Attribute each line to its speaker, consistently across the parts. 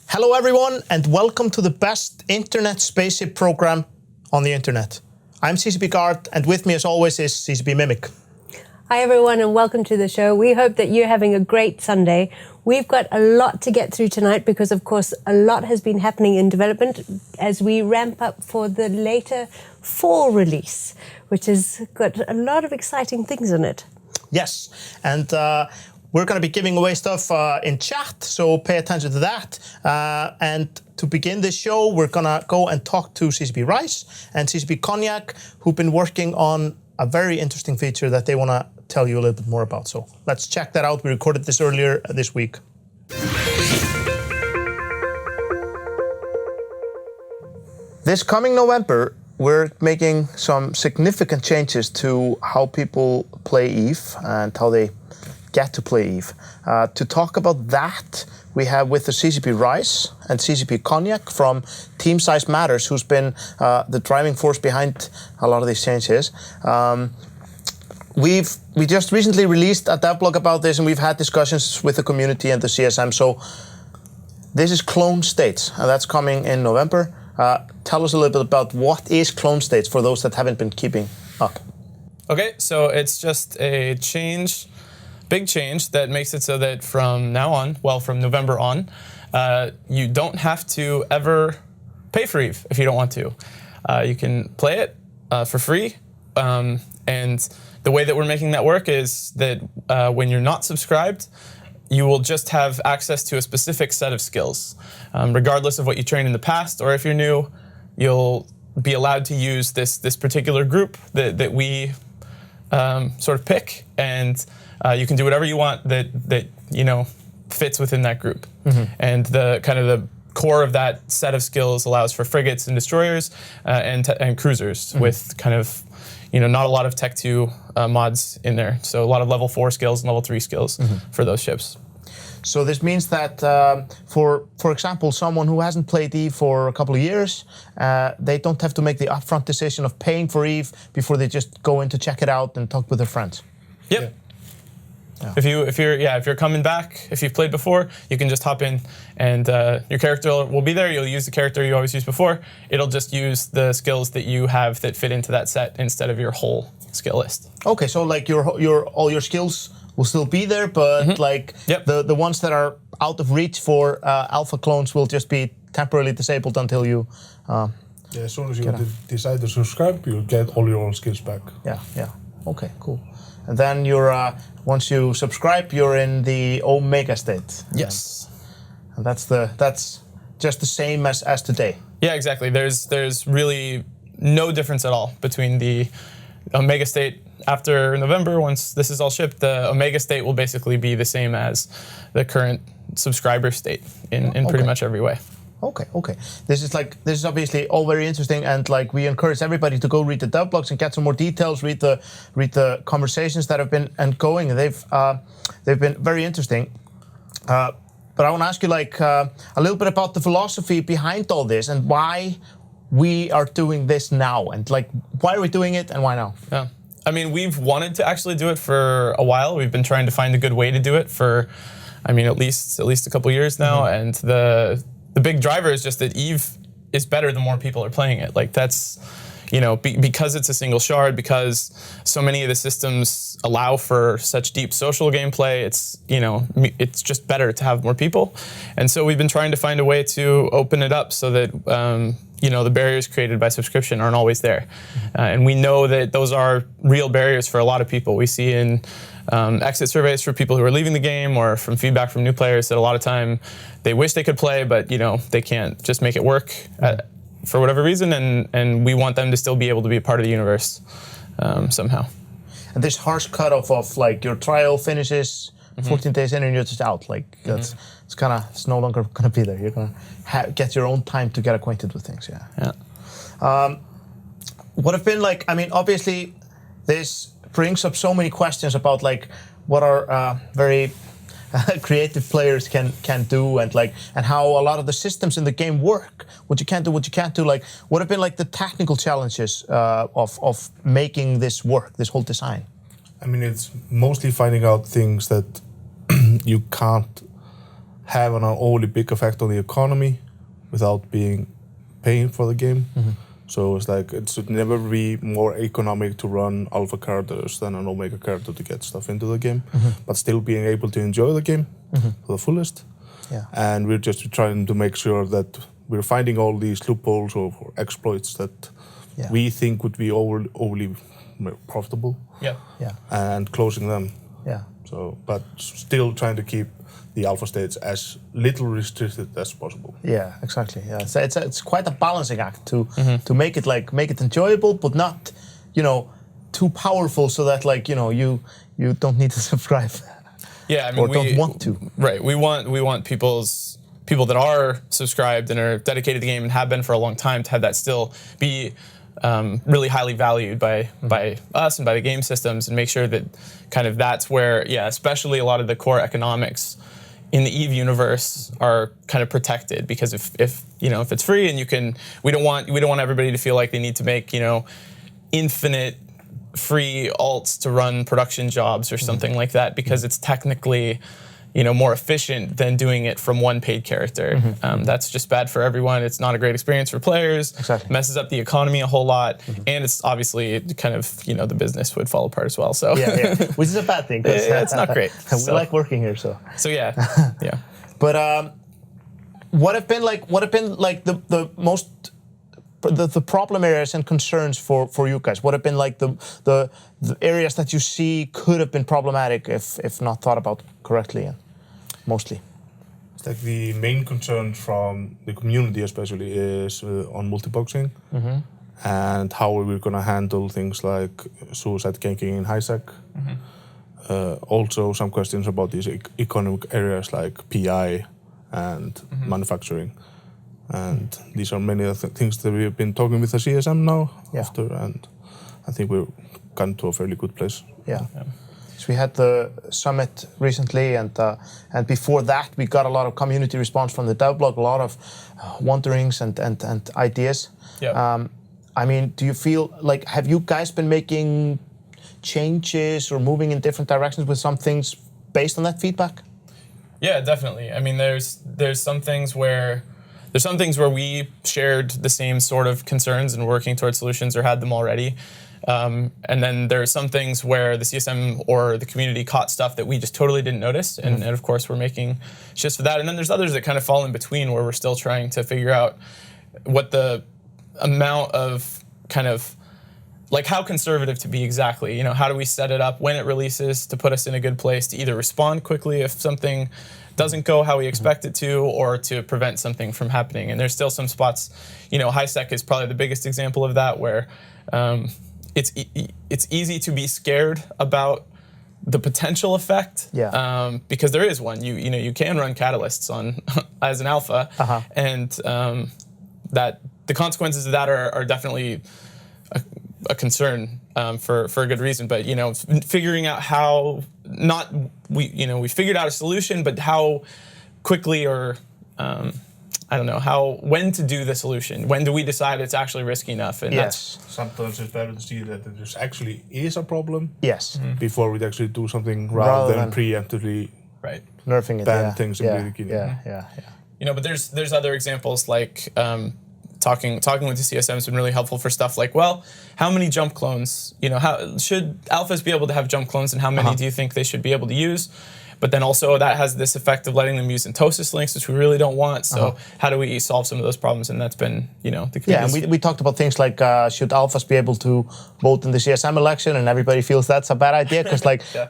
Speaker 1: Hello everyone, and welcome to the best internet spaceship program on the internet. I'm CCP Guard, and with me as always is CCP Mimic.
Speaker 2: Hi everyone, and welcome to the show. We hope that you're having a great Sunday. We've got a lot to get through tonight because, of course, a lot has been happening in development as we ramp up for the later fall release, which has got a lot of exciting things on it.
Speaker 1: Yes, and we're going to be giving away stuff in chat, so pay attention to that. And to begin this show, we're going to go and talk to CCP Rice and CCP Cognac, who've been working on a very interesting feature that they want to tell you a little bit more about. So let's check that out. We recorded this earlier this week. This coming November, we're making some significant changes to how people play EVE and how they get to play EVE. To talk about that, we have with the CCP Rice and CCP Cognac from Team Size Matters, who's been the driving force behind a lot of these changes. We just recently released a devlog about this, and we've had discussions with the community and the CSM. So this is Clone States, and that's coming in November. Tell us a little bit about what is Clone States for those that haven't been keeping up.
Speaker 3: Okay, so it's just a change, big change that makes it so that from now on, well, from November on, you don't have to ever pay for EVE if you don't want to. You can play it for free, and the way that we're making that work is that when you're not subscribed, you will just have access to a specific set of skills. Regardless of what you trained in the past, or if you're new, you'll be allowed to use this particular group that we sort of pick, and you can do whatever you want that you know fits within that group. Mm-hmm. And the kind of the core of that set of skills allows for frigates and destroyers and cruisers, mm-hmm. with kind of not a lot of Tech 2 mods in there. So a lot of level 4 skills and level 3 skills, mm-hmm. for those ships.
Speaker 1: So this means that, for example, someone who hasn't played EVE for a couple of years, they don't have to make the upfront decision of paying for EVE before they just go in to check it out and talk with their friends.
Speaker 3: Yep.
Speaker 1: Yeah.
Speaker 3: If you're coming back, if you've played before, you can just hop in, and your character will be there. You'll use the character you always used before. It'll just use the skills that you have that fit into that set instead of your whole skill list.
Speaker 1: Okay, so like all your skills will still be there, but mm-hmm. like, yep. the ones that are out of reach for alpha clones will just be temporarily disabled until you.
Speaker 4: As soon as you decide to subscribe, you'll get all your own skills back.
Speaker 1: Yeah. Okay, cool. And then you're once you subscribe, you're in the Omega state.
Speaker 3: Yes.
Speaker 1: And that's just the same as today.
Speaker 3: Yeah, exactly. There's really no difference at all between the Omega state after November. Once this is all shipped, the Omega state will basically be the same as the current subscriber state in pretty much every way.
Speaker 1: Okay. This is obviously all very interesting, and like we encourage everybody to go read the devlogs and get some more details. Read the conversations that have been going. They've been very interesting. But I want to ask you a little bit about the philosophy behind all this and why we are doing this now, and why are we doing it and why now?
Speaker 3: Yeah. I mean, we've wanted to actually do it for a while. We've been trying to find a good way to do it for, at least a couple years now, mm-hmm. and the big driver is just that EVE is better the more people are playing it. That's, because it's a single shard, because so many of the systems allow for such deep social gameplay, it's just better to have more people. And so we've been trying to find a way to open it up so that, the barriers created by subscription aren't always there. And we know that those are real barriers for a lot of people. We see in exit surveys for people who are leaving the game, or from feedback from new players, that a lot of time they wish they could play, but they can't just make it work for whatever reason, and we want them to still be able to be a part of the universe somehow. And
Speaker 1: this harsh cutoff of your trial finishes 14 days in and you're just out. It's no longer gonna be there. You're gonna get your own time to get acquainted with things. Yeah. what have been like? I mean, obviously, this brings up so many questions about like what our very creative players can do, and how a lot of the systems in the game work. What you can do, what you can't do. Like, what have been like the technical challenges of making this work, this whole design?
Speaker 4: I mean, it's mostly finding out things that you can't have an overly big effect on the economy without paying for the game. So it's like it should never be more economic to run alpha characters than an omega character to get stuff into the game, but still being able to enjoy the game to the fullest.
Speaker 1: Yeah.
Speaker 4: And we're just trying to make sure that we're finding all these loopholes or exploits that we think would be overly profitable.
Speaker 3: Yeah.
Speaker 4: And closing them.
Speaker 1: Yeah.
Speaker 4: So, but still trying to keep the alpha states as little restricted as possible.
Speaker 1: Yeah, exactly. Yeah, so it's quite a balancing act to make it enjoyable, but not, too powerful, so that you don't need to subscribe.
Speaker 3: Yeah, I mean,
Speaker 1: or don't want to.
Speaker 3: Right. We want people that are subscribed and are dedicated to the game and have been for a long time to have that still be really highly valued by us and by the game systems, and make sure that kind of that's where, especially a lot of the core economics in the EVE universe are kind of protected, because if it's free and we don't want everybody to feel like they need to make infinite free alts to run production jobs or something like that, because it's technically more efficient than doing it from one paid character. That's just bad for everyone. It's not a great experience for players.
Speaker 1: Exactly.
Speaker 3: Messes up the economy a whole lot, and it's obviously kind of the business would fall apart as well. So
Speaker 1: which is a bad thing.
Speaker 3: It's not great.
Speaker 1: We like working here, so.
Speaker 3: So yeah.
Speaker 1: But what have been like the most the problem areas and concerns for you guys? What have been like the areas that you see could have been problematic if not thought about correctly? Mostly.
Speaker 4: It's like the main concern from the community especially is on multiboxing and how we're going to handle things like suicide ganking in high sec. Also some questions about these economic areas like PI and manufacturing. And these are many of the things that we've been talking with the CSM now after, and I think we've gotten to a fairly good place.
Speaker 1: Yeah. So we had the summit recently, and before that we got a lot of community response from the dev blog, a lot of wonderings and ideas. I mean, do you feel like, have you guys been making changes or moving in different directions with some things based on that feedback?
Speaker 3: Yeah, definitely. I mean, there's some things where we shared the same sort of concerns and working towards solutions or had them already. And then there are some things where the CSM or the community caught stuff that we just totally didn't notice. And of course, we're making shifts for that. And then there's others that kind of fall in between, where we're still trying to figure out what the amount of kind of, like, how conservative to be exactly. How do we set it up when it releases to put us in a good place to either respond quickly if something doesn't go how we expect it to, or to prevent something from happening. And there's still some spots, high sec is probably the biggest example of that, where it's easy to be scared about the potential effect, because there is one. You can run catalysts on as an alpha, and that the consequences of that are definitely a concern for a good reason. But figuring out how we figured out a solution, but how quickly, or I don't know when to do the solution. When do we decide it's actually risky enough? And that's
Speaker 4: sometimes it's better to see that there actually is a problem.
Speaker 1: Yes.
Speaker 4: Before we actually do something, rather than preemptively
Speaker 1: nerfing it.
Speaker 4: ban things in the beginning.
Speaker 3: But there's other examples, like talking with the CSM has been really helpful for stuff like, well, how many jump clones? How should alphas be able to have jump clones, and how many do you think they should be able to use? But then also that has this effect of letting them use entosis links, which we really don't want. So how do we solve some of those problems? And that's been, the community.
Speaker 1: Yeah, and we talked about things like, should alphas be able to vote in the CSM election? And everybody feels that's a bad idea, because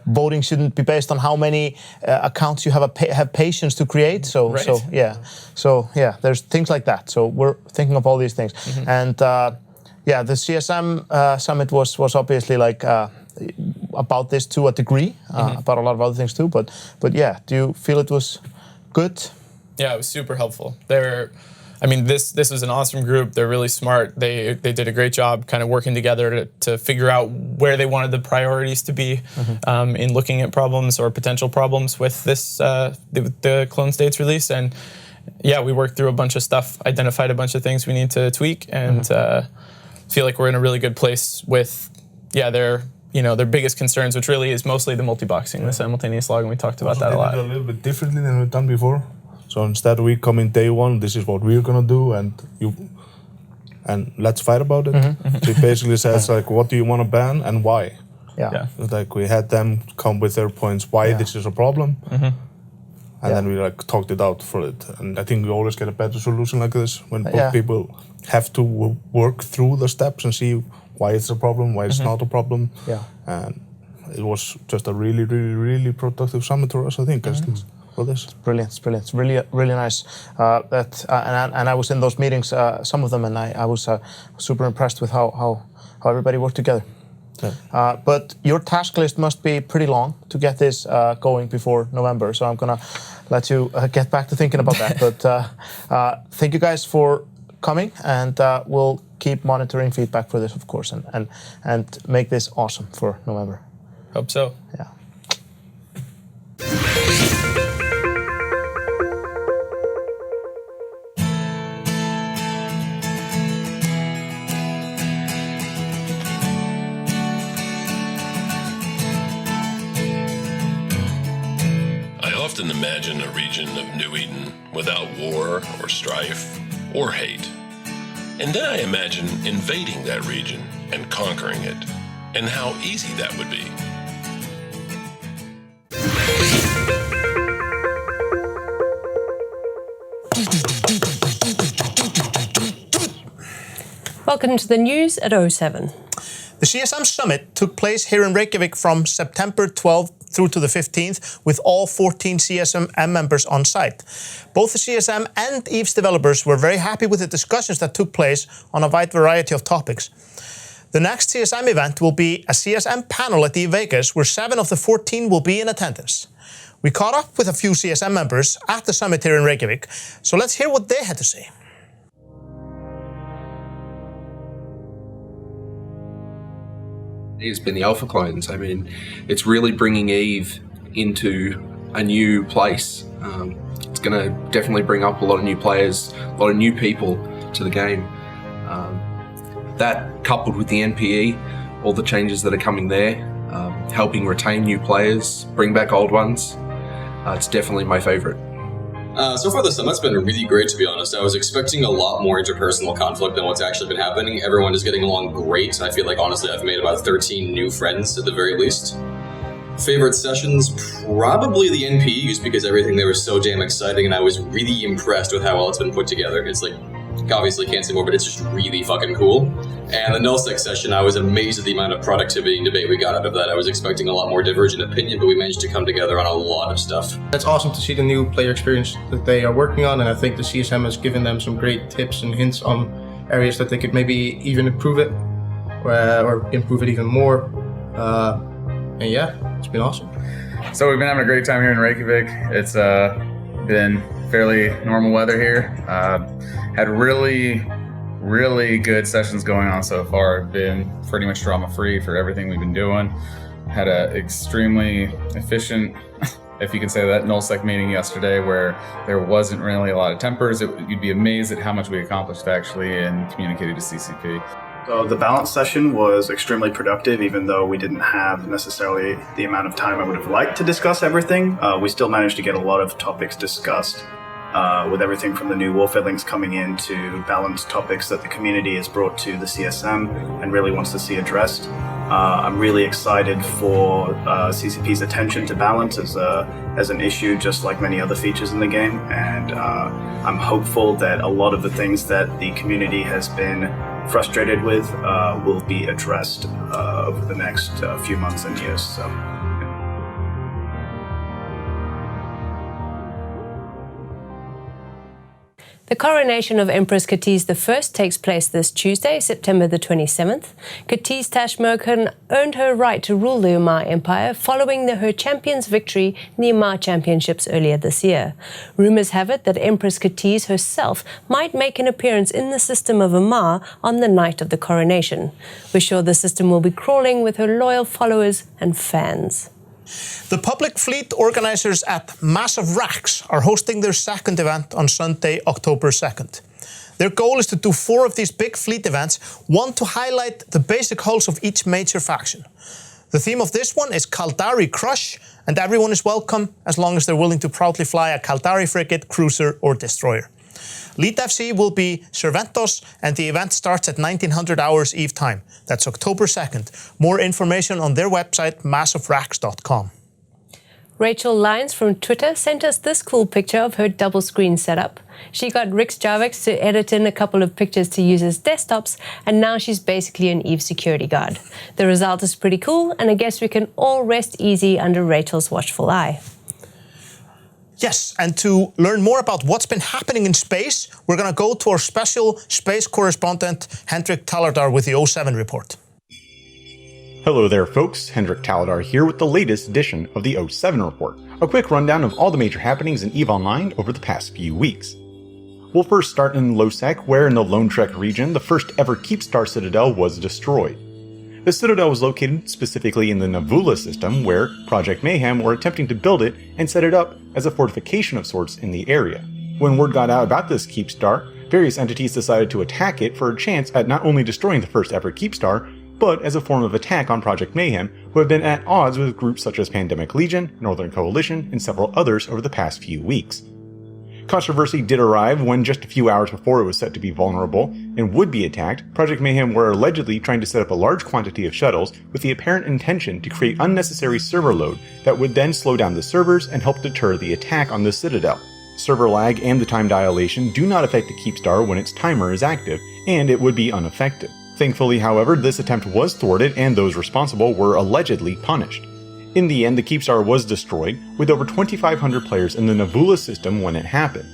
Speaker 1: voting shouldn't be based on how many accounts you have patience to create. So there's things like that. So we're thinking of all these things. And the CSM summit was obviously about this to a degree, about a lot of other things too. But yeah, do you feel it was good?
Speaker 3: Yeah, it was super helpful. I mean, this was an awesome group. They're really smart. They did a great job kind of working together to figure out where they wanted the priorities to be in looking at problems or potential problems with this the Clone States release. And yeah, we worked through a bunch of stuff, identified a bunch of things we need to tweak, and feel like we're in a really good place with their biggest concerns, which really is mostly the multi-boxing, the simultaneous logging. We talked about that a lot.
Speaker 4: A little bit differently than we've done before. So instead we come in day one, this is what we're gonna do, and let's fight about it. So it basically says like, what do you want to ban and why?
Speaker 1: Yeah.
Speaker 4: Like we had them come with their points why this is a problem, and then we like talked it out for it. And I think we always get a better solution like this when both people have to work through the steps and see why it's a problem, why it's not a problem.
Speaker 1: Yeah.
Speaker 4: And it was just a really, really, really productive summit for us, I think, for this.
Speaker 1: Brilliant, it's brilliant. It's really, really nice. And I was in those meetings, some of them, and I was super impressed with how everybody worked together. Yeah. But your task list must be pretty long to get this going before November, so I'm gonna let you get back to thinking about that. But thank you guys for coming, and we'll keep monitoring feedback for this, of course, and make this awesome for November.
Speaker 3: Hope so.
Speaker 1: Yeah.
Speaker 5: I often imagine a region of New Eden without war or strife or hate. And then I imagine invading that region and conquering it, and how easy that would be.
Speaker 2: Welcome to the news at 07.
Speaker 1: The CSM Summit took place here in Reykjavik from September 12th through to the 15th, with all 14 CSM members on site. Both the CSM and EVE's developers were very happy with the discussions that took place on a wide variety of topics. The next CSM event will be a CSM panel at EVE Vegas, where 7 of the 14 will be in attendance. We caught up with a few CSM members at the summit here in Reykjavik, so let's hear what they had to say.
Speaker 6: Has been the alpha clones. I mean, it's really bringing EVE into a new place. It's going to definitely bring up a lot of new players, a lot of new people to the game. That coupled with the NPE, all the changes that are coming there, helping retain new players, bring back old ones, it's definitely my favorite.
Speaker 7: So far the summit's been really great, to be honest. I was expecting a lot more interpersonal conflict than what's actually been happening. Everyone is getting along great. I feel like, honestly, I've made about 13 new friends at the very least. Favorite sessions? Probably the NPEs, because everything there was so damn exciting, and I was really impressed with how well it's been put together. It's like, obviously can't say more, but it's just really fucking cool. And the nullsec session, I was amazed at the amount of productivity and debate we got out of that. I was expecting a lot more divergent opinion, but we managed to come together on a lot of stuff.
Speaker 8: It's awesome to see the new player experience that they are working on, and I think the CSM has given them some great tips and hints on areas that they could maybe even improve it, or improve it even more. And yeah, it's been awesome.
Speaker 9: So we've been having a great time here in Reykjavik. It's been fairly normal weather here. Had really good sessions going on so far. Been pretty much drama-free for everything we've been doing. Had an extremely efficient, if you can say that, nullsec meeting yesterday where there wasn't really a lot of tempers. You'd be amazed at how much we accomplished actually and communicated to CCP.
Speaker 10: So the balance session was extremely productive, even though we didn't have necessarily the amount of time I would have liked to discuss everything. We still managed to get a lot of topics discussed, with everything from the new warfare links coming in to balanced topics that the community has brought to the CSM and really wants to see addressed. I'm really excited for CCP's attention to balance as an issue, just like many other features in the game, and I'm hopeful that a lot of the things that the community has been frustrated with will be addressed over the next few months and years. So.
Speaker 2: The The coronation of Empress Khatice I takes place this Tuesday, September the 27th. Khatice Tashmokan earned her right to rule the Umar Empire following her champion's victory in the Umar Championships earlier this year. Rumours have it that Empress Khatice herself might make an appearance in the system of Umar on the night of the coronation. We're sure the system will be crawling with her loyal followers and fans.
Speaker 1: The public fleet organisers at Massive Racks are hosting their second event on Sunday, October 2nd. Their goal is to do 4 of these big fleet events, one to highlight the basic hulls of each major faction. The theme of this one is Kaldari Crush, and everyone is welcome as long as they're willing to proudly fly a Kaldari frigate, cruiser or destroyer. Lead FC will be Cerventos, and the event starts at 1900 hours Eve time. That's October 2nd. More information on their website, massiveracks.com.
Speaker 2: Rachel Lyons from Twitter sent us this cool picture of her double screen setup. She got Rix Jarvix to edit in a couple of pictures to use as desktops, and now she's basically an Eve security guard. The result is pretty cool, and I guess we can all rest easy under Rachel's watchful eye.
Speaker 1: Yes, and to learn more about what's been happening in space, we're going to go to our special space correspondent, Hendrik Talardar, with the 07 report.
Speaker 11: Hello there, folks. Hendrik Talardar here with the latest edition of the 07 report. A quick rundown of all the major happenings in EVE Online over the past few weeks. We'll first start in Losec, where in the Lone Trek region, the first ever Keepstar Citadel was destroyed. The Citadel was located specifically in the Navula system, where Project Mayhem were attempting to build it and set it up as a fortification of sorts in the area. When word got out about this Keepstar, various entities decided to attack it for a chance at not only destroying the first ever Keepstar, but as a form of attack on Project Mayhem, who have been at odds with groups such as Pandemic Legion, Northern Coalition, and several others over the past few weeks. Controversy did arrive when just a few hours before it was set to be vulnerable and would be attacked, Project Mayhem were allegedly trying to set up a large quantity of shuttles with the apparent intention to create unnecessary server load that would then slow down the servers and help deter the attack on the Citadel. Server lag and the time dilation do not affect the Keepstar when its timer is active, and it would be unaffected. Thankfully, however, this attempt was thwarted and those responsible were allegedly punished. In the end, the Keepstar was destroyed, with over 2,500 players in the Navula system when it happened.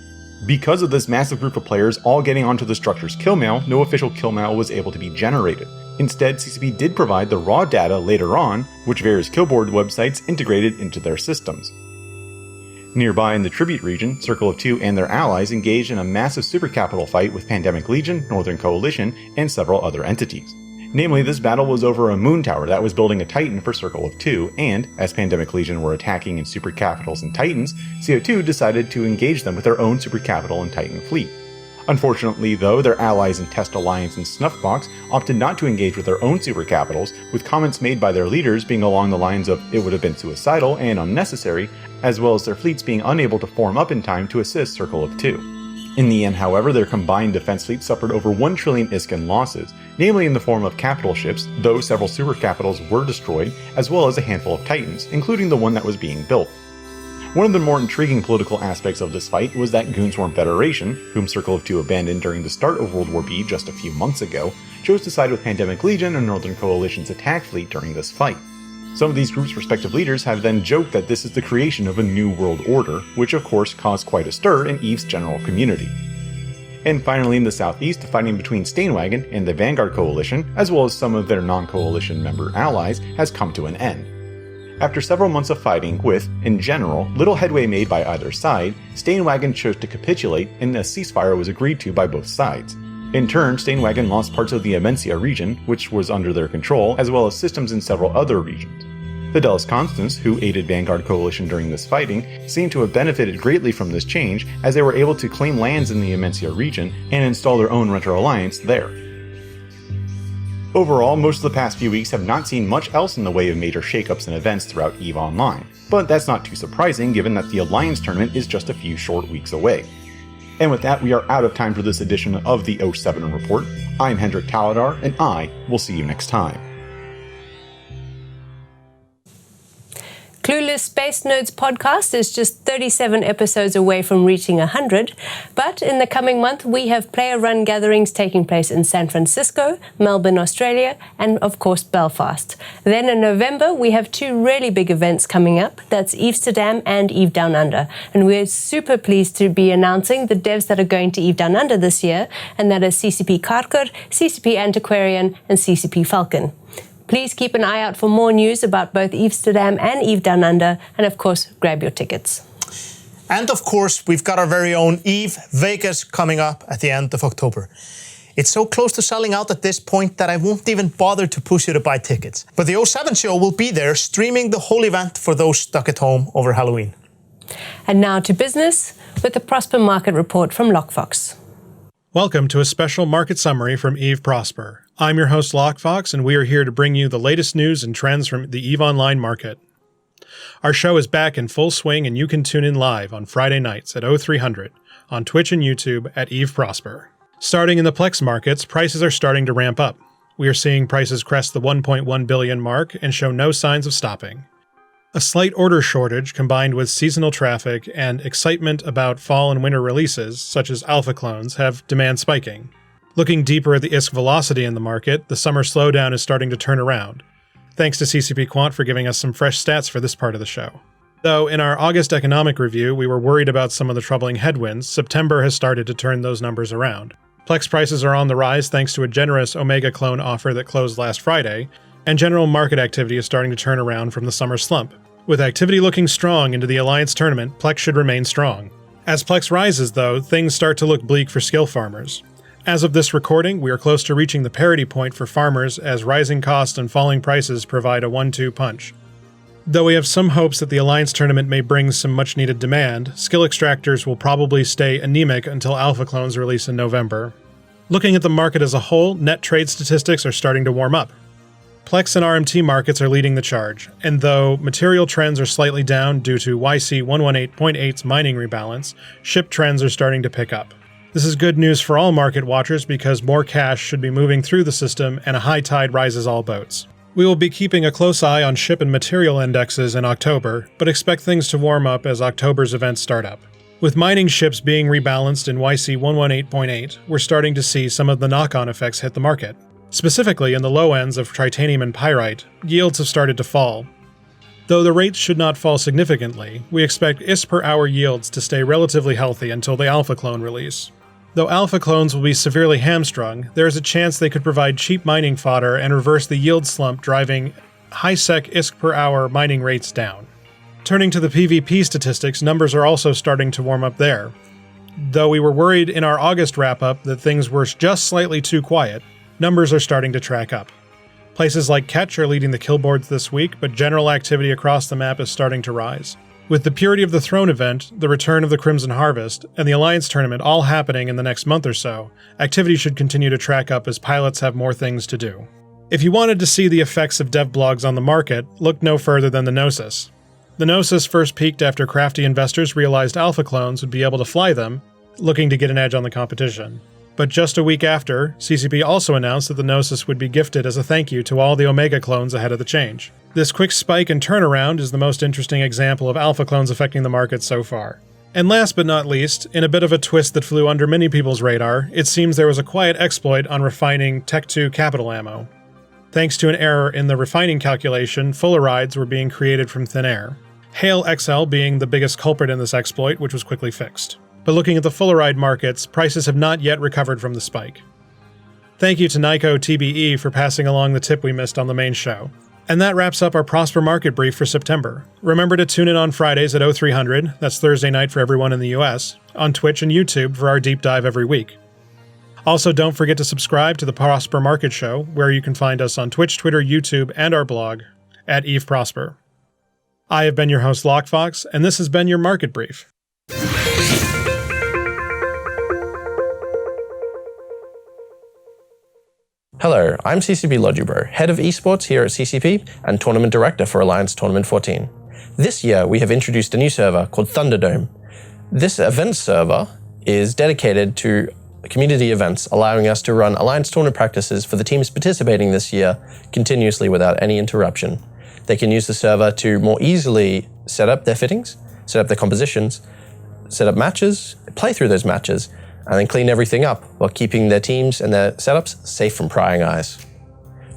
Speaker 11: Because of this massive group of players all getting onto the structure's kill mail, no official kill mail was able to be generated. Instead, CCP did provide the raw data later on, which various killboard websites integrated into their systems. Nearby in the Tribute region, Circle of Two and their allies engaged in a massive super capital fight with Pandemic Legion, Northern Coalition, and several other entities. Namely, this battle was over a moon tower that was building a Titan for Circle of Two, and, as Pandemic Legion were attacking in super capitals and Titans, CO2 decided to engage them with their own super capital and Titan fleet. Unfortunately, though, their allies in Test Alliance and Snuffbox opted not to engage with their own super capitals, with comments made by their leaders being along the lines of it would have been suicidal and unnecessary, as well as their fleets being unable to form up in time to assist Circle of Two. In the end, however, their combined defense fleet suffered over 1 trillion ISK in losses, namely in the form of capital ships, though several super capitals were destroyed, as well as a handful of Titans, including the one that was being built. One of the more intriguing political aspects of this fight was that Goonswarm Federation, whom Circle of Two abandoned during the start of World War B just a few months ago, chose to side with Pandemic Legion and Northern Coalition's attack fleet during this fight. Some of these groups' respective leaders have then joked that this is the creation of a new world order, which of course caused quite a stir in EVE's general community. And finally, in the southeast, the fighting between Stainwagon and the Vanguard Coalition, as well as some of their non-coalition member allies, has come to an end. After several months of fighting with, in general, little headway made by either side, Stainwagon chose to capitulate and a ceasefire was agreed to by both sides. In turn, Stainwagon lost parts of the Amencia region, which was under their control, as well as systems in several other regions. The Dallas Constants, who aided Vanguard Coalition during this fighting, seem to have benefited greatly from this change, as they were able to claim lands in the Amencia region and install their own Renter Alliance there. Overall, most of the past few weeks have not seen much else in the way of major shakeups and events throughout EVE Online, but that's not too surprising given that the Alliance tournament is just a few short weeks away. And with that, we are out of time for this edition of the 07 Report. I'm Hendrik Taladar, and I will see you next time.
Speaker 2: Clueless Space Nerds podcast is just 37 episodes away from reaching 100, but in the coming month we have player-run gatherings taking place in San Francisco, Melbourne, Australia, and of course Belfast. Then in November we have 2 really big events coming up. That's Amsterdam and Eve Down Under, and we're super pleased to be announcing the devs that are going to Eve Down Under this year, and that is CCP Karker, CCP Antiquarian, and CCP Falcon. Please keep an eye out for more news about both Amsterdam and Eve Down Under, and of course, grab your tickets.
Speaker 1: And of course, we've got our very own Eve Vegas coming up at the end of October. It's so close to selling out at this point that I won't even bother to push you to buy tickets. But the 07 show will be there streaming the whole event for those stuck at home over Halloween.
Speaker 2: And now to business with the Prosper Market Report from Lockfox.
Speaker 12: Welcome to a special market summary from Eve Prosper. I'm your host Lockfox, and we are here to bring you the latest news and trends from the EVE Online market. Our show is back in full swing, and you can tune in live on Friday nights at 0300 on Twitch and YouTube at Eve Prosper. Starting in the Plex markets, prices are starting to ramp up. We are seeing prices crest the 1.1 billion mark and show no signs of stopping. A slight order shortage combined with seasonal traffic and excitement about fall and winter releases, such as alpha clones, have demand spiking. Looking deeper at the ISK velocity in the market, the summer slowdown is starting to turn around. Thanks to CCP Quant for giving us some fresh stats for this part of the show. Though in our August economic review we were worried about some of the troubling headwinds, September has started to turn those numbers around. Plex prices are on the rise thanks to a generous Omega clone offer that closed last Friday, and general market activity is starting to turn around from the summer slump. With activity looking strong into the Alliance tournament, Plex should remain strong. As Plex rises, though, things start to look bleak for skill farmers. As of this recording, we are close to reaching the parity point for farmers as rising costs and falling prices provide a 1-2 punch. Though we have some hopes that the Alliance tournament may bring some much-needed demand, skill extractors will probably stay anemic until alpha clones release in November. Looking at the market as a whole, net trade statistics are starting to warm up. Plex and RMT markets are leading the charge, and though material trends are slightly down due to YC 118.8's mining rebalance, ship trends are starting to pick up. This is good news for all market watchers because more cash should be moving through the system and a high tide rises all boats. We will be keeping a close eye on ship and material indexes in October, but expect things to warm up as October's events start up. With mining ships being rebalanced in YC 118.8, we're starting to see some of the knock-on effects hit the market. Specifically in the low ends of titanium and pyrite, yields have started to fall. Though the rates should not fall significantly, we expect ISK per hour yields to stay relatively healthy until the alpha clone release. Though alpha clones will be severely hamstrung, there is a chance they could provide cheap mining fodder and reverse the yield slump driving high-sec ISK per hour mining rates down. Turning to the PvP statistics, numbers are also starting to warm up there. Though we were worried in our August wrap-up that things were just slightly too quiet, numbers are starting to track up. Places like Ketch are leading the kill boards this week, but general activity across the map is starting to rise. With the Purity of the Throne event, the return of the Crimson Harvest, and the Alliance tournament all happening in the next month or so, activity should continue to track up as pilots have more things to do. If you wanted to see the effects of dev blogs on the market, look no further than the Gnosis. The Gnosis first peaked after crafty investors realized alpha clones would be able to fly them, looking to get an edge on the competition. But just a week after, CCP also announced that the Gnosis would be gifted as a thank you to all the Omega clones ahead of the change. This quick spike and turnaround is the most interesting example of alpha clones affecting the market so far. And last but not least, in a bit of a twist that flew under many people's radar, it seems there was a quiet exploit on refining Tech 2 capital ammo. Thanks to an error in the refining calculation, Fullerides were being created from thin air. Hail XL being the biggest culprit in this exploit, which was quickly fixed. But looking at the Fulleride markets, prices have not yet recovered from the spike. Thank you to Nyko TBE for passing along the tip we missed on the main show. And that wraps up our Prosper Market Brief for September. Remember to tune in on Fridays at 0300, that's Thursday night for everyone in the US, on Twitch and YouTube for our deep dive every week. Also, don't forget to subscribe to the Prosper Market Show, where you can find us on Twitch, Twitter, YouTube, and our blog at Eve Prosper. I have been your host, Lockfox, and this has been your Market Brief.
Speaker 13: Hello, I'm CCP Logibro, Head of Esports here at CCP and Tournament Director for Alliance Tournament 14. This year, we have introduced a new server called Thunderdome. This event server is dedicated to community events, allowing us to run Alliance tournament practices for the teams participating this year continuously without any interruption. They can use the server to more easily set up their fittings, set up their compositions, set up matches, play through those matches, and then clean everything up while keeping their teams and their setups safe from prying eyes.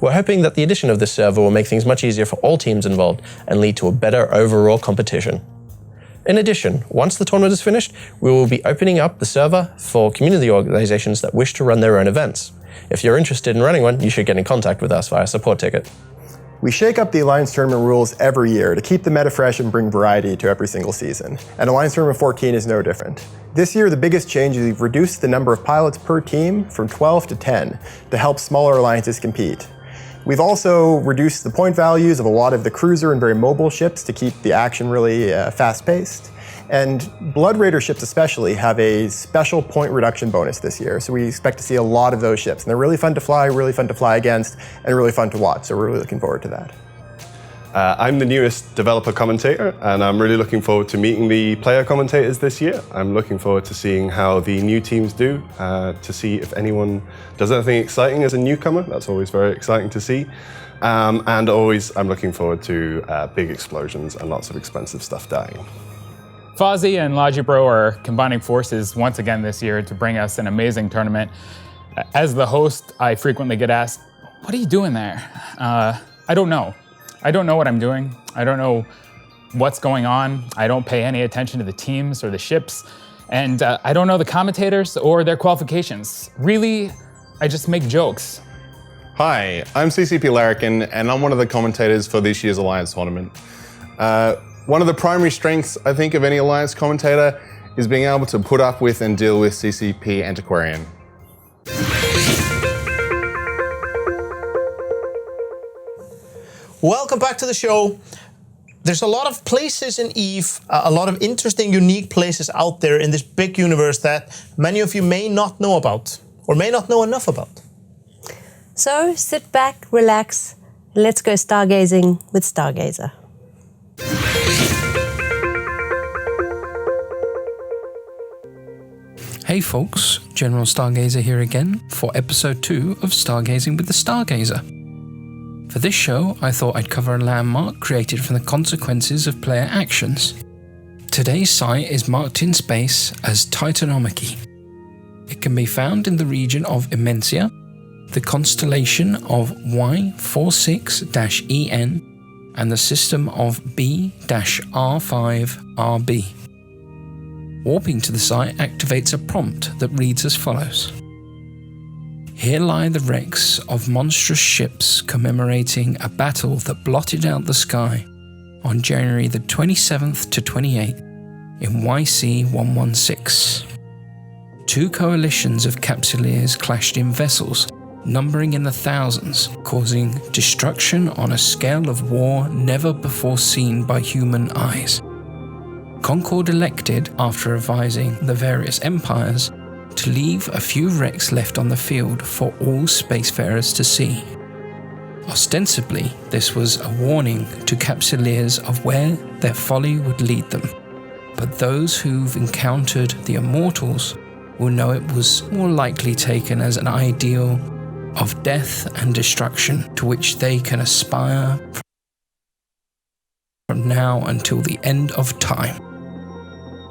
Speaker 13: We're hoping that the addition of this server will make things much easier for all teams involved and lead to a better overall competition. In addition, once the tournament is finished, we will be opening up the server for community organizations that wish to run their own events. If you're interested in running one, you should get in contact with us via support ticket.
Speaker 14: We shake up the Alliance Tournament rules every year to keep the meta fresh and bring variety to every single season, and Alliance Tournament 14 is no different. This year, the biggest change is we've reduced the number of pilots per team from 12 to 10 to help smaller alliances compete. We've also reduced the point values of a lot of the cruiser and very mobile ships to keep the action really fast-paced. And Blood Raider ships especially have a special point reduction bonus this year, so we expect to see a lot of those ships. And they're really fun to fly against, and really fun to watch, so we're really looking forward to that.
Speaker 15: I'm the newest developer commentator, and I'm really looking forward to meeting the player commentators this year. I'm looking forward to seeing how the new teams do, to see if anyone does anything exciting as a newcomer. That's always very exciting to see. And always, I'm looking forward to big explosions and lots of expensive stuff dying.
Speaker 16: Fozzie and Logibro are combining forces once again this year to bring us an amazing tournament. As the host, I frequently get asked, "What are you doing there?" I don't know. I don't know what I'm doing. I don't know what's going on. I don't pay any attention to the teams or the ships. And I don't know the commentators or their qualifications. Really, I just make jokes.
Speaker 17: Hi, I'm CCP Larrikin, and I'm one of the commentators for this year's Alliance tournament. One of the primary strengths, I think, of any Alliance commentator is being able to put up with and deal with CCP Antiquarian.
Speaker 1: Welcome back to the show. There's a lot of places in EVE, a lot of interesting, unique places out there in this big universe that many of you may not know about, or may not know enough about.
Speaker 2: So sit back, relax, and let's go stargazing with Stargazer.
Speaker 18: Hey folks, General Stargazer here again for episode 2 of Stargazing with the Stargazer. For this show, I thought I'd cover a landmark created from the consequences of player actions. Today's site is marked in space as Titanomachy. It can be found in the region of Immensia, the constellation of Y46-EN, and the system of B-R5RB. Warping to the site activates a prompt that reads as follows. Here lie the wrecks of monstrous ships commemorating a battle that blotted out the sky on January the 27th to 28th in YC-116. Two coalitions of capsuleers clashed in vessels numbering in the thousands, causing destruction on a scale of war never before seen by human eyes. Concord elected, after advising the various empires, to leave a few wrecks left on the field for all spacefarers to see. Ostensibly, this was a warning to capsuleers of where their folly would lead them, but those who've encountered the Immortals will know it was more likely taken as an ideal of death and destruction to which they can aspire from now until the end of time.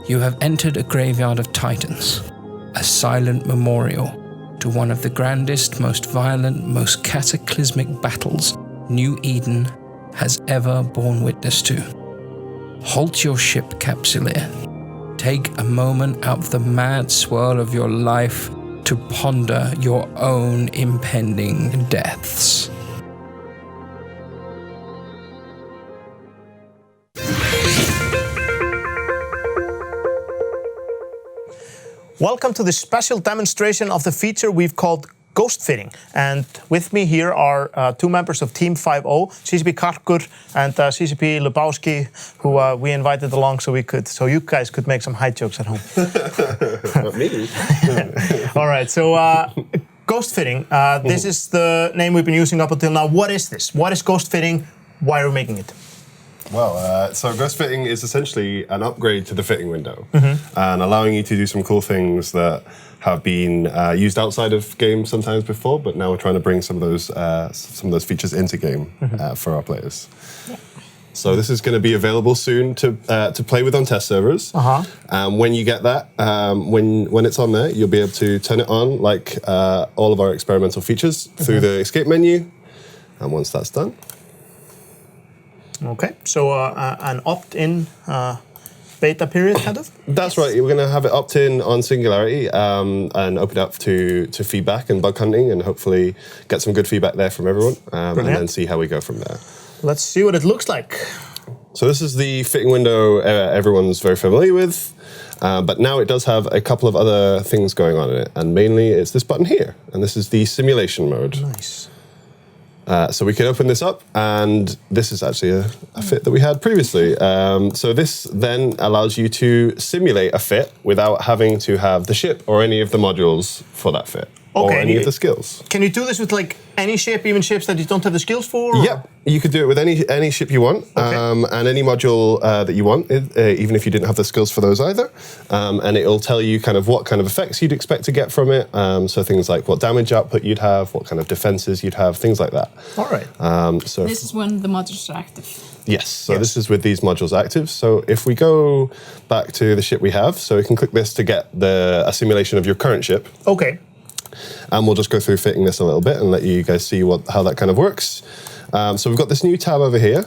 Speaker 18: You have entered a graveyard of titans, a silent memorial to one of the grandest, most violent, most cataclysmic battles New Eden has ever borne witness to. Halt your ship, Capsuleer. Take a moment out of the mad swirl of your life to ponder your own impending deaths.
Speaker 1: Welcome to this special demonstration of the feature we've called Ghost Fitting. And with me here are two members of Team 5-0, CCP Karkur and CCP Lebowski, who we invited along so you guys could make some high jokes at home.
Speaker 15: Not me.
Speaker 1: All right, so Ghost Fitting, this is the name we've been using up until now. What is this? What is Ghost Fitting? Why are we making it?
Speaker 15: Well, so Ghost Fitting is essentially an upgrade to the fitting window, and allowing you to do some cool things that have been used outside of games sometimes before, but now we're trying to bring some of those features into game for our players. So this is going to be available soon to play with on test servers. When you get that, when it's on there, you'll be able to turn it on like all of our experimental features through the escape menu. And once that's done.
Speaker 1: Okay, so an opt-in beta period, kind of?
Speaker 15: That's right. We're going to have it opt-in on Singularity and open up to feedback and bug hunting and hopefully get some good feedback there from everyone and then see how we go from there.
Speaker 1: Let's see what it looks like.
Speaker 15: So this is the fitting window everyone's very familiar with, but now it does have a couple of other things going on in it, and mainly it's this button here, and this is the simulation mode.
Speaker 1: Nice.
Speaker 15: So we can open this up, and this is actually a fit that we had previously. So this then allows you to simulate a fit without having to have the ship or any of the modules for that fit. Or any of the skills.
Speaker 1: Can you do this with like any ship, even ships that you don't have the skills for?
Speaker 15: Yep, you could do it with any ship you want, and any module that you want, even if you didn't have the skills for those either. And it'll tell you kind of what kind of effects you'd expect to get from it. So things like what damage output you'd have, what kind of defenses you'd have, things like that.
Speaker 1: All right.
Speaker 15: So
Speaker 19: this is when the modules are active.
Speaker 15: Yes, so this is with these modules active. So if we go back to the ship we have, so we can click this to get a simulation of your current ship.
Speaker 1: Okay.
Speaker 15: And we'll just go through fitting this a little bit and let you guys see how that kind of works. So we've got this new tab over here,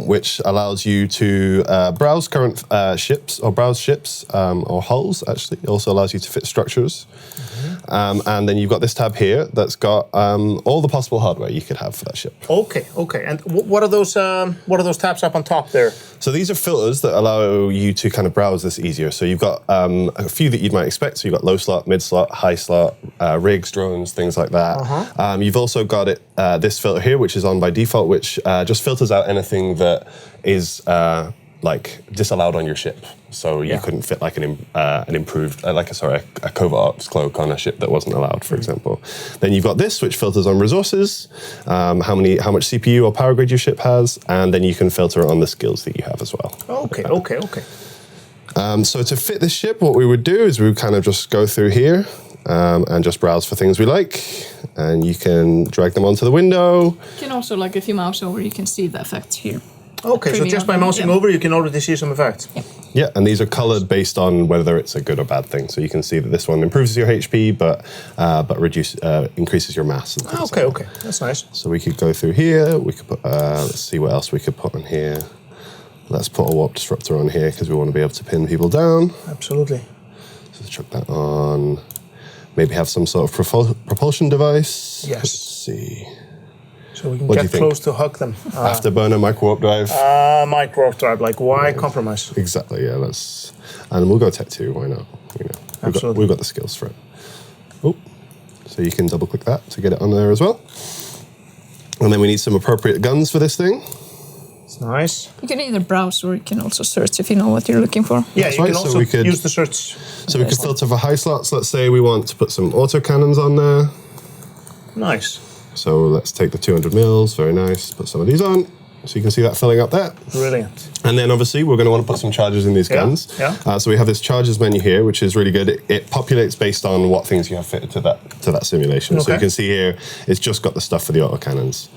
Speaker 15: which allows you to browse current ships or or hulls, actually. It also allows you to fit structures. And then you've got this tab here that's got all the possible hardware you could have for that ship.
Speaker 1: Okay. And what are those tabs up on top there?
Speaker 15: So these are filters that allow you to kind of browse this easier. So you've got a few that you might expect. So you've got low slot, mid slot, high slot, rigs, drones, things like that. You've also got this filter here, which is on by default, which just filters out anything that is like disallowed on your ship. So you couldn't fit like an improved, a covert ops cloak on a ship that wasn't allowed, for example. Then you've got this, which filters on resources, how much CPU or power grid your ship has, and then you can filter on the skills that you have as well.
Speaker 1: Okay.
Speaker 15: So to fit this ship, what we would do is we would kind of just go through here and just browse for things we like, and you can drag them onto the window.
Speaker 19: You can also, like if you mouse over, you can see the effects here.
Speaker 1: Okay, so just by mousing over, you can already see some effects.
Speaker 15: Yeah, and these are colored based on whether it's a good or bad thing. So you can see that this one improves your HP, but increases your mass. And things like
Speaker 1: Okay, that's nice.
Speaker 15: So we could go through here. We could put, let's see what else we could put on here. Let's put a warp disruptor on here because we want to be able to pin people down.
Speaker 1: Absolutely.
Speaker 15: So let's chuck that on. Maybe have some sort of propulsion device.
Speaker 1: Yes.
Speaker 15: Let's see.
Speaker 1: So we can get close to hug them.
Speaker 15: Afterburner, micro warp drive.
Speaker 1: Micro warp drive, like why compromise?
Speaker 15: Exactly, yeah. And we'll go Tech 2, why not? We've got the skills for it. Oh, so you can double click that to get it on there as well. And then we need some appropriate guns for this thing.
Speaker 1: It's nice.
Speaker 19: You can either browse or you can also search if you know what you're looking for.
Speaker 1: Yeah, you can also use the search.
Speaker 15: So we could filter for high slots. Let's say we want to put some autocannons on there.
Speaker 1: Nice.
Speaker 15: So let's take the 200 mils, very nice. Put some of these on, so you can see that filling up there.
Speaker 1: Brilliant.
Speaker 15: And then obviously we're going to want to put some charges in these guns. So we have this charges menu here, which is really good. It populates based on what things you have fitted to that simulation. So you can see here, it's just got the stuff for the autocannons.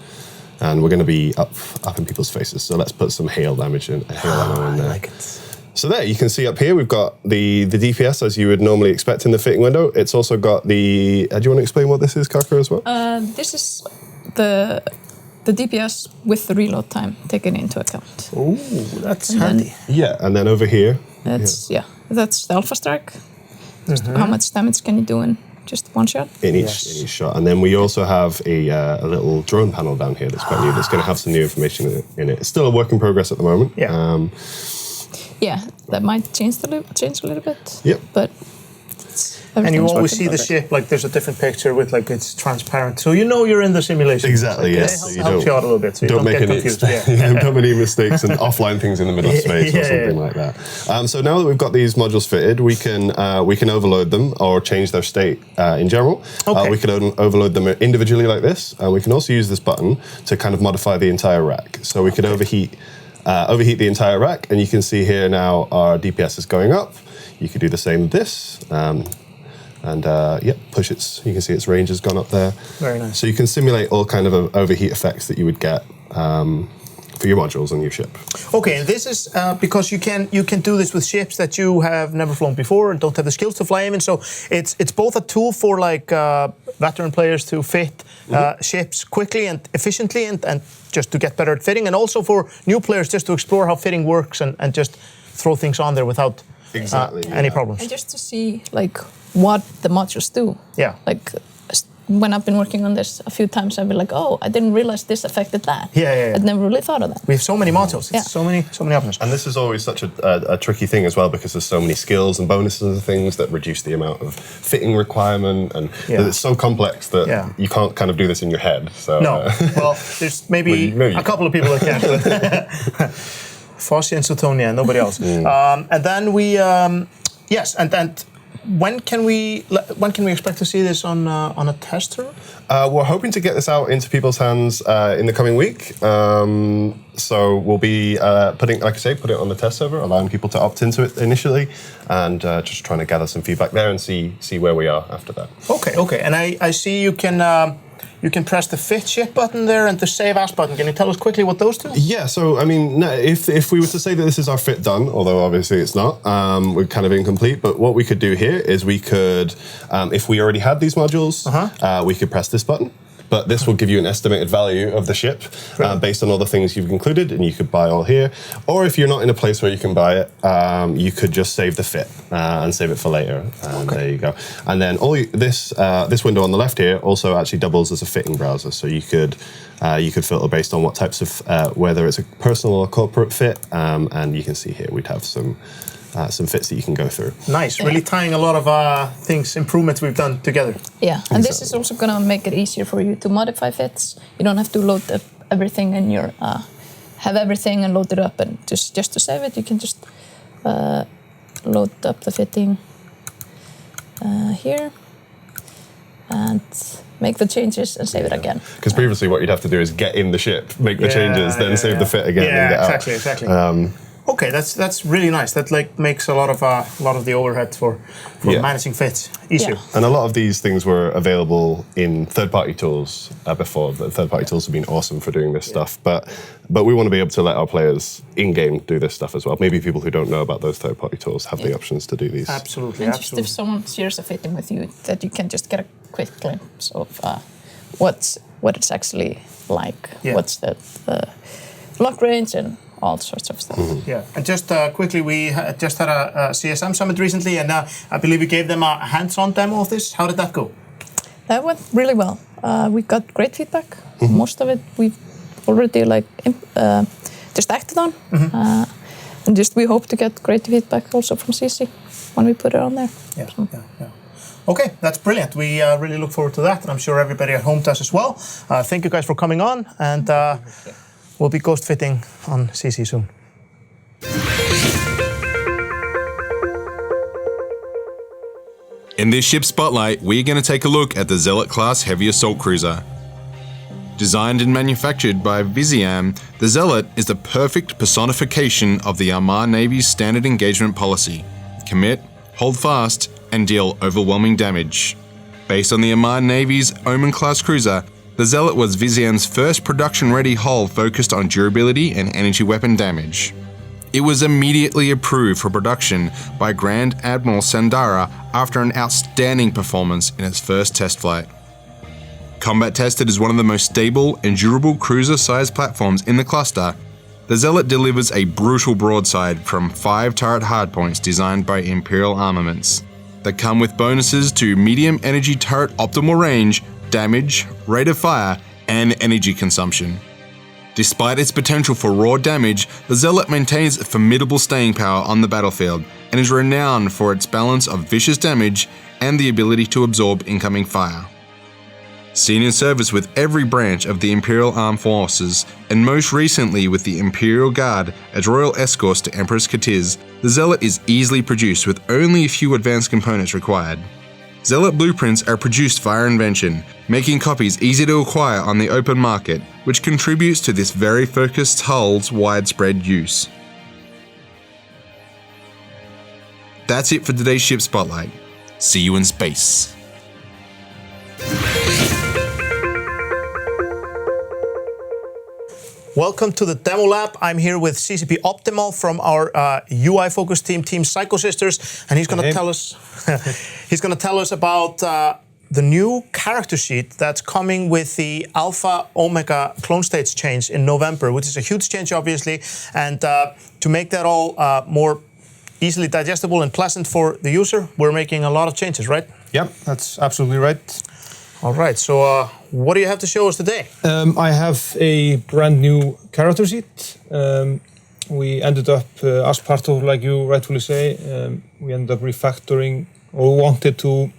Speaker 15: And we're going to be up in people's faces. So let's put some hail damage and hail ammo in there.
Speaker 1: I like it.
Speaker 15: So there, you can see up here, we've got the DPS as you would normally expect in the fitting window. It's also got the... do you want to explain what this is, Kaka, as well?
Speaker 19: This is the DPS with the reload time taken into account.
Speaker 1: Oh, that's handy.
Speaker 15: Yeah, and then over here...
Speaker 19: That's the Alpha Strike. Just how much damage can you do in just one shot?
Speaker 15: In each shot. And then we also have a little drone panel down here that's quite new, that's going to have some new information in it. It's still a work in progress at the moment.
Speaker 19: Yeah, that might change a little bit.
Speaker 15: Yep.
Speaker 19: But
Speaker 1: and you always see the ship, like there's a different picture with like it's transparent. So you know you're in the simulation.
Speaker 15: Exactly,
Speaker 1: like,
Speaker 15: yes.
Speaker 1: So you helps you out a little bit so you don't
Speaker 15: make
Speaker 1: get
Speaker 15: any
Speaker 1: confused.
Speaker 15: don't make any mistakes and offline things in the middle of space or something like that. So now that we've got these modules fitted, we can overload them or change their state in general. We can overload them individually like this. We can also use this button to kind of modify the entire rack. So we could overheat the entire rack, and you can see here now our DPS is going up. You could do the same with this, push its. You can see its range has gone up there.
Speaker 1: Very nice.
Speaker 15: So you can simulate all kind of overheat effects that you would get for your modules on your ship.
Speaker 1: Okay, and this is because you can do this with ships that you have never flown before and don't have the skills to fly in. So it's both a tool for like veteran players to fit ships quickly and efficiently and just to get better at fitting, and also for new players just to explore how fitting works and just throw things on there without any problems.
Speaker 19: And just to see like what the modules do.
Speaker 1: Yeah.
Speaker 19: Like when I've been working on this a few times, I've been like, oh, I didn't realize this affected that.
Speaker 1: Yeah.
Speaker 19: I'd never really thought of that.
Speaker 1: We have so many modules. It's so many options.
Speaker 15: And this is always such a tricky thing as well, because there's so many skills and bonuses and things that reduce the amount of fitting requirement, and that it's so complex that you can't kind of do this in your head. So
Speaker 1: no. Well, there's maybe a couple of people that can do it. Fossi and Sutonia, nobody else. And then we, yes, and when can we expect to see this on a tester?
Speaker 15: We're hoping to get this out into people's hands in the coming week. So we'll be put it on the test server, allowing people to opt into it initially, and just trying to gather some feedback there and see where we are after that.
Speaker 1: Okay. And I see you can press the fit ship button there and the save as button. Can you tell us quickly what those do?
Speaker 15: Yeah, so I mean, if we were to say that this is our fit done, although obviously it's not, we're kind of incomplete, but what we could do here is we could, if we already had these modules, we could press this button. But this will give you an estimated value of the ship based on all the things you've included, and you could buy all here. Or if you're not in a place where you can buy it, you could just save the fit and save it for later. And there you go. And then this window on the left here also actually doubles as a fitting browser. So you could filter based on what types of, whether it's a personal or corporate fit. And you can see here we'd have some fits that you can go through.
Speaker 1: Nice, really tying a lot of improvements we've done together.
Speaker 19: Yeah, and this is also going to make it easier for you to modify fits. You don't have to load up everything in your, have everything and load it up, and just to save it, you can just load up the fitting here and make the changes and save it again.
Speaker 15: Because previously what you'd have to do is get in the ship, make the changes, then save the fit again and get out.
Speaker 1: Exactly. Okay, that's really nice. That makes a lot of the overhead for managing fits easier.
Speaker 15: Yeah. And a lot of these things were available in third-party tools before. The third-party tools have been awesome for doing this stuff, but we want to be able to let our players in-game do this stuff as well. Maybe people who don't know about those third-party tools have the options to do these.
Speaker 1: Absolutely.
Speaker 19: And just if someone shares a fitting with you, that you can just get a quick glimpse of what it's actually like. What's the lock range and all sorts of stuff.
Speaker 1: Yeah, and just quickly, we just had a CSM summit recently, and I believe we gave them a hands-on demo of this. How did that go?
Speaker 19: That went really well. We got great feedback. Most of it we've already just acted on, and we hope to get great feedback also from CC when we put it on there.
Speaker 1: Yeah. Okay, that's brilliant. We really look forward to that, and I'm sure everybody at home does as well. Thank you guys for coming on, and we'll be ghost fitting on CC soon.
Speaker 20: In this ship spotlight, we're going to take a look at the Zealot class heavy assault cruiser. Designed and manufactured by Viziam, the Zealot is the perfect personification of the Armagh Navy's standard engagement policy: commit, hold fast, and deal overwhelming damage. Based on the Armagh Navy's Omen-class cruiser, the Zealot was Viziam's first production-ready hull focused on durability and energy weapon damage. It was immediately approved for production by Grand Admiral Sandara after an outstanding performance in its first test flight. Combat tested as one of the most stable and durable cruiser-sized platforms in the cluster, the Zealot delivers a brutal broadside from 5 turret hardpoints designed by Imperial Armaments that come with bonuses to medium energy turret optimal range, damage, rate of fire, and energy consumption. Despite its potential for raw damage, the Zealot maintains formidable staying power on the battlefield and is renowned for its balance of vicious damage and the ability to absorb incoming fire. Seen in service with every branch of the Imperial Armed Forces, and most recently with the Imperial Guard as royal escorts to Empress Katiz, the Zealot is easily produced with only a few advanced components required. Zealot blueprints are produced via invention, making copies easy to acquire on the open market, which contributes to this very focused hull's widespread use. That's it for today's Ship Spotlight. See you in space.
Speaker 1: Welcome to the demo lab. I'm here with CCP Optimal from our UI focus team, Team Psycho Sisters, and he's going to tell us. He's going to tell us about the new character sheet that's coming with the Alpha Omega clone states change in November, which is a huge change, obviously, and to make that all more easily digestible and pleasant for the user, we're making a lot of changes, right?
Speaker 21: Yep, that's absolutely right.
Speaker 1: All right, so what do you have to show us today?
Speaker 21: I have a brand new character sheet. We ended up, as part of, like you rightfully say, we ended up refactoring, or wanted to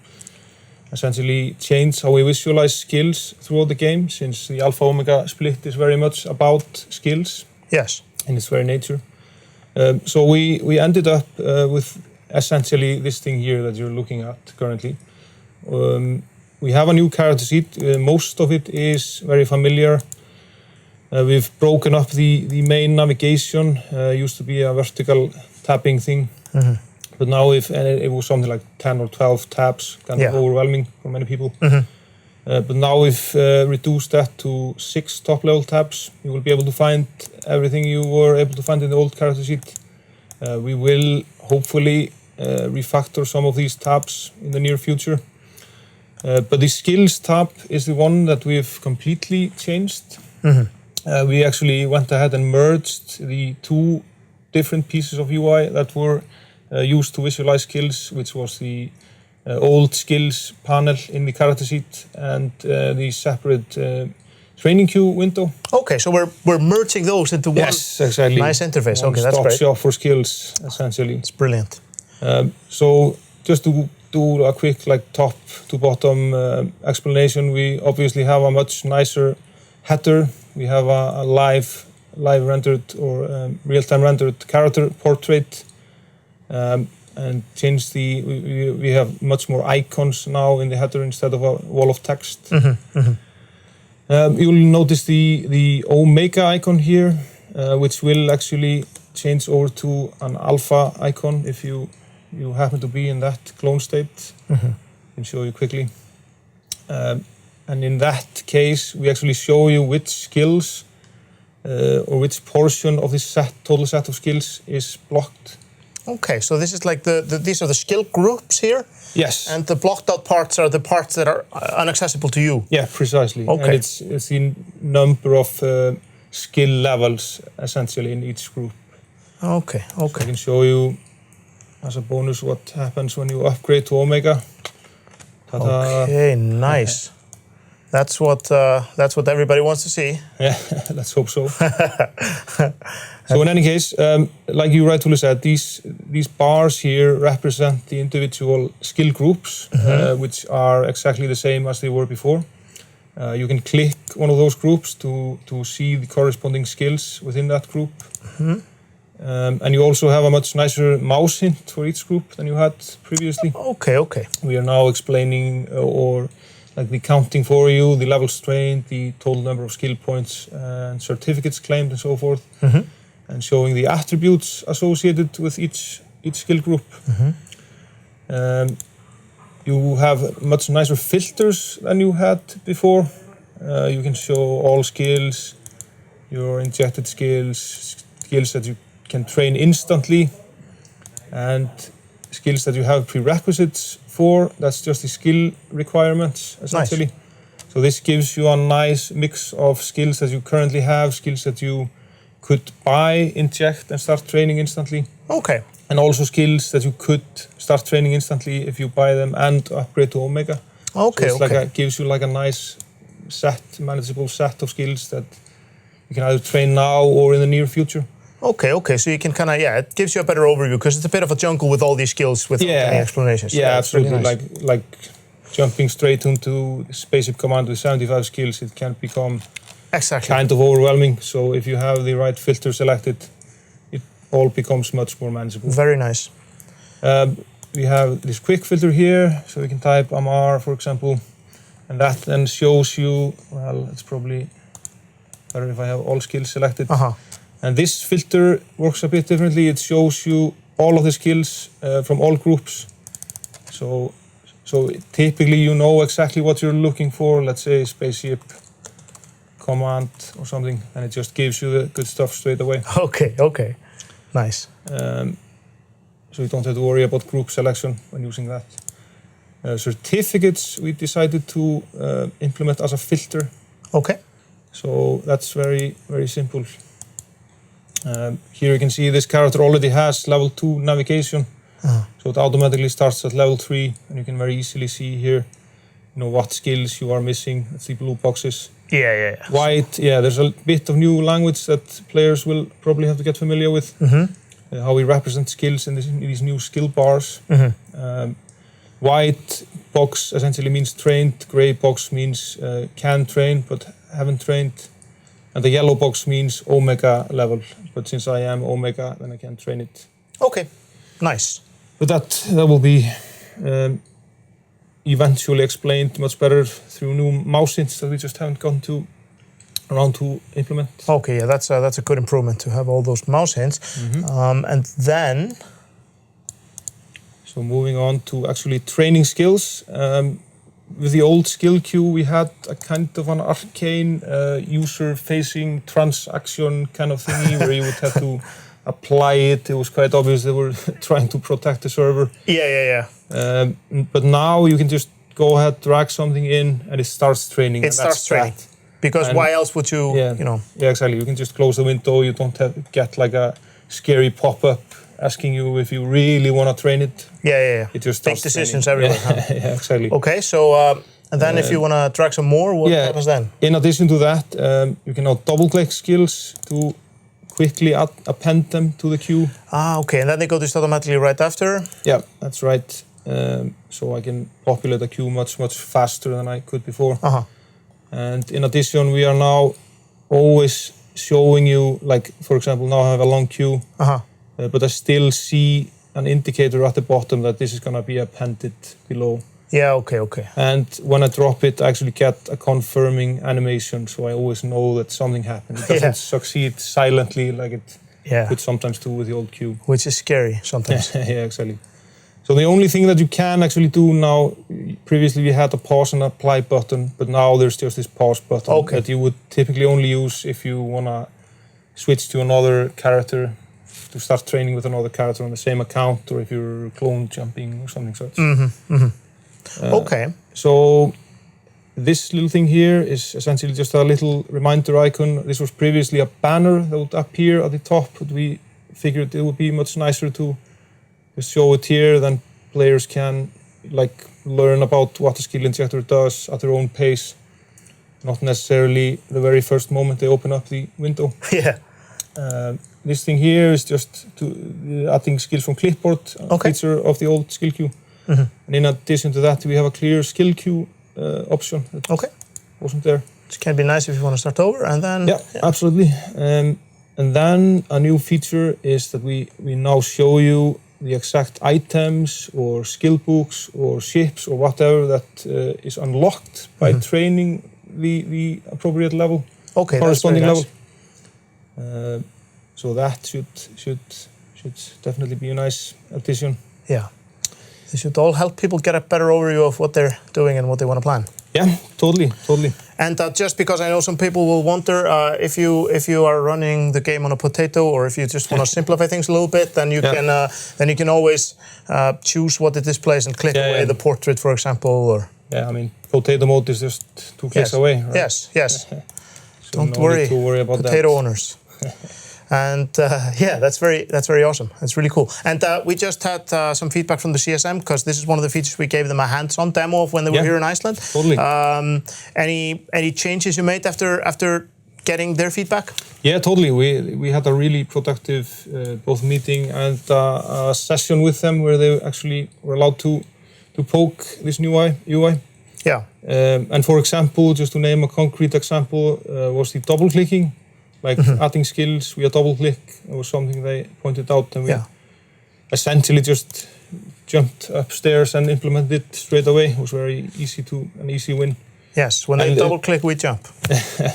Speaker 21: essentially change how we visualize skills throughout the game, since the Alpha Omega split is very much about skills.
Speaker 1: Yes.
Speaker 21: In its very nature. So we ended up with essentially this thing here that you're looking at currently. We have a new character sheet. Most of it is very familiar. We've broken up the main navigation. Used to be a vertical tapping thing.
Speaker 1: Mm-hmm.
Speaker 21: But now it was something like 10 or 12 tabs, kind of overwhelming for many people.
Speaker 1: Mm-hmm.
Speaker 21: But now we've reduced that to 6 top-level tabs. You will be able to find everything you were able to find in the old character sheet. We will hopefully refactor some of these tabs in the near future. But the skills tab is the one that we've completely changed.
Speaker 1: Mm-hmm.
Speaker 21: We actually went ahead and merged the 2 different pieces of UI that were used to visualize skills, which was the old skills panel in the character sheet and the separate training queue window.
Speaker 1: Okay, so we're merging those into one
Speaker 21: exactly.
Speaker 1: nice interface.
Speaker 21: One
Speaker 1: Okay, that's great.
Speaker 21: stop shop for skills, essentially.
Speaker 1: It's brilliant.
Speaker 21: So just to do a quick top to bottom explanation, we obviously have a much nicer header. We have a live rendered or real-time rendered character portrait. And change we have much more icons now in the header instead of a wall of text.
Speaker 1: Mm-hmm. Mm-hmm.
Speaker 21: You'll notice the Omega icon here, which will actually change over to an alpha icon if you happen to be in that clone state.
Speaker 1: Mm-hmm.
Speaker 21: I can show you quickly. And in that case, we actually show you which skills or which portion of this total set of skills is blocked.
Speaker 1: Okay, so this is like these are the skill groups here?
Speaker 21: Yes.
Speaker 1: And the blocked out parts are the parts that are inaccessible to you?
Speaker 21: Yeah, precisely.
Speaker 1: Okay.
Speaker 21: And it's the number of skill levels, essentially, in each group.
Speaker 1: Okay, okay.
Speaker 21: So I can show you, as a bonus, what happens when you upgrade to Omega. Ta-da.
Speaker 1: Okay, nice. That's what everybody wants to see.
Speaker 21: Yeah, let's hope so. So in any case, like you rightfully said, these bars here represent the individual skill groups, which are exactly the same as they were before. You can click one of those groups to see the corresponding skills within that group.
Speaker 1: Mm-hmm.
Speaker 21: And you also have a much nicer mouse hint for each group than you had previously.
Speaker 1: Okay, okay.
Speaker 21: We are now explaining or like the counting for you, the levels trained, the total number of skill points and certificates claimed and so forth.
Speaker 1: Mm-hmm.
Speaker 21: And showing the attributes associated with each skill group.
Speaker 1: Mm-hmm.
Speaker 21: You have much nicer filters than you had before. You can show all skills, your injected skills that you can train instantly, and skills that you have prerequisites for. That's just the skill requirements, essentially. Nice. So this gives you a nice mix of skills that you currently have, skills that you could buy, inject, and start training instantly.
Speaker 1: Okay.
Speaker 21: And also skills that you could start training instantly if you buy them and upgrade to Omega.
Speaker 1: Okay,
Speaker 21: so it's gives you like a nice manageable set of skills that you can either train now or in the near future.
Speaker 1: Okay, okay. So you can it gives you a better overview because it's a bit of a jungle with all these skills with any explanations.
Speaker 21: Yeah,
Speaker 1: so
Speaker 21: absolutely.
Speaker 1: Really nice.
Speaker 21: Like jumping straight into Spaceship Command with 75 skills, it can become kind of overwhelming. So if you have the right filter selected, it all becomes much more manageable.
Speaker 1: Very nice.
Speaker 21: We have this quick filter here, so we can type Amar, for example, and that then shows you, well, it's probably better if I have all skills selected. And this filter works a bit differently. It shows you all of the skills from all groups. So typically you know exactly what you're looking for. Let's say Spaceship command or something, and it just gives you the good stuff straight away.
Speaker 1: Okay, nice.
Speaker 21: So you don't have to worry about group selection when using that. Certificates we decided to implement as a filter.
Speaker 1: Okay.
Speaker 21: So that's very, very simple. Here you can see this character already has level 2 navigation. So it automatically starts at level 3, and you can very easily see here, what skills you are missing. That's the blue boxes.
Speaker 1: Yeah.
Speaker 21: White, there's a bit of new language that players will probably have to get familiar with. How we represent skills in these new skill bars. White box essentially means trained, grey box means can train but haven't trained, and the yellow box means Omega level, but since I am Omega, then I can train it.
Speaker 1: Okay, nice.
Speaker 21: But that will be eventually explained much better through new mouse hints that we just haven't gotten around to implement.
Speaker 1: Okay, that's a good improvement to have all those mouse hints. And then...
Speaker 21: So moving on to actually training skills. With the old skill queue, we had a kind of an arcane user-facing transaction kind of thingy where you would have to apply it. It was quite obvious they were trying to protect the server.
Speaker 1: Yeah.
Speaker 21: But now you can just go ahead, drag something in, and it starts training.
Speaker 1: It starts training. Because why else would you,
Speaker 21: Yeah, exactly. You can just close the window. You don't have to get like a scary pop-up asking you if you really want to train it.
Speaker 1: Yeah.
Speaker 21: It just
Speaker 1: big decisions everywhere.
Speaker 21: Yeah, exactly.
Speaker 1: Okay, so and then if you want to drag some more, what happens then?
Speaker 21: In addition to that, you can now double-click skills to quickly append them to the queue.
Speaker 1: Okay, and then they go just automatically right after?
Speaker 21: Yeah, that's right. So I can populate the queue much faster than I could before. And in addition, we are now always showing you, like, for example, now I have a long queue, but I still see an indicator at the bottom that this is going to be appended below.
Speaker 1: Yeah, okay.
Speaker 21: And when I drop it, I actually get a confirming animation, so I always know that something happened. It doesn't succeed silently like it could sometimes do with the old queue.
Speaker 1: Which is scary sometimes.
Speaker 21: Yeah, exactly. So the only thing that you can actually do now, previously we had a pause and apply button, but now there's just this pause button that you would typically only use if you want to switch to another character, to start training with another character on the same account, or if you're clone jumping or something such.
Speaker 1: Okay.
Speaker 21: So this little thing here is essentially just a little reminder icon. This was previously a banner that would appear at the top, but we figured it would be much nicer to just show it here, then players can learn about what the skill injector does at their own pace, not necessarily the very first moment they open up the window.
Speaker 1: Yeah.
Speaker 21: This thing here is just adding skills from clipboard, a feature of the old skill queue. And in addition to that, we have a clear skill queue option that wasn't there.
Speaker 1: Which can be nice if you want to start over, and then...
Speaker 21: Yeah, absolutely. And then a new feature is that we now show you the exact items or skill books or ships or whatever that is unlocked by training the appropriate level, corresponding level. So that should definitely be a nice addition.
Speaker 1: Yeah, they should all help people get a better overview of what they're doing and what they want to plan.
Speaker 21: Yeah, totally.
Speaker 1: And just because I know some people will wonder if you are running the game on a potato, or if you just want to simplify things a little bit, then you can always choose what it displays and click away the portrait, for example. Or
Speaker 21: I mean, potato mode is just 2 clicks away. Right?
Speaker 1: Yes.
Speaker 21: So
Speaker 1: Don't
Speaker 21: no
Speaker 1: worry,
Speaker 21: need to worry about
Speaker 1: potato
Speaker 21: that.
Speaker 1: owners. And that's very awesome. It's really cool. And we just had some feedback from the CSM, because this is one of the features we gave them a hands-on demo of when they were here in Iceland.
Speaker 21: Totally.
Speaker 1: Any changes you made after getting their feedback?
Speaker 21: Yeah, totally. We had a really productive both meeting and a session with them where they actually were allowed to poke this new UI.
Speaker 1: Yeah.
Speaker 21: And for example, just to name a concrete example, was the double-clicking. Like adding skills via double-click. It was something they pointed out, and we essentially just jumped upstairs and implemented it straight away. It was an easy win.
Speaker 1: Yes, when they double-click, we jump.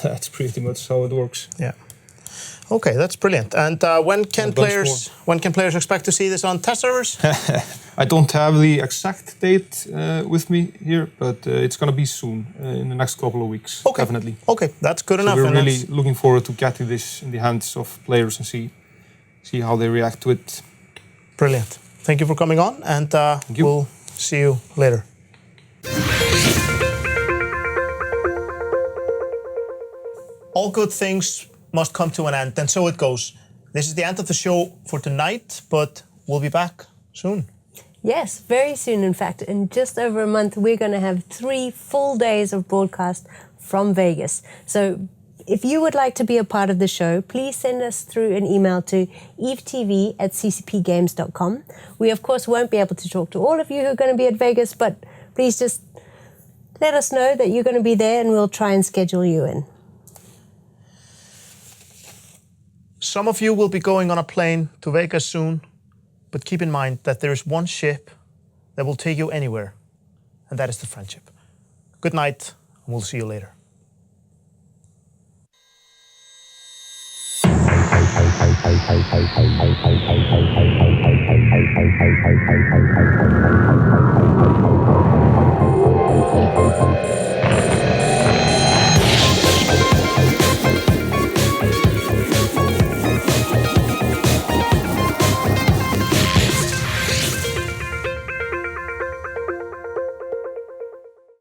Speaker 21: That's pretty much how it works.
Speaker 1: Yeah. Okay, that's brilliant. And when can players expect to see this on test servers?
Speaker 21: I don't have the exact date with me here, but it's going to be soon, in the next couple of weeks, definitely.
Speaker 1: Okay, that's good enough.
Speaker 21: We're
Speaker 1: and
Speaker 21: really looking forward to getting this in the hands of players and see how they react to it.
Speaker 1: Brilliant. Thank you for coming on, and we'll see you later. All good things must come to an end, and so it goes. This is the end of the show for tonight, but we'll be back soon.
Speaker 2: Yes, very soon, in fact. In just over a month, we're going to have 3 full days of broadcast from Vegas. So if you would like to be a part of the show, please send us through an email to evetv@ccpgames.com. We, of course, won't be able to talk to all of you who are going to be at Vegas, but please just let us know that you're going to be there, and we'll try and schedule you in.
Speaker 1: Some of you will be going on a plane to Vegas soon, but keep in mind that there is one ship that will take you anywhere, and that is the friendship. Good night, and we'll see you later.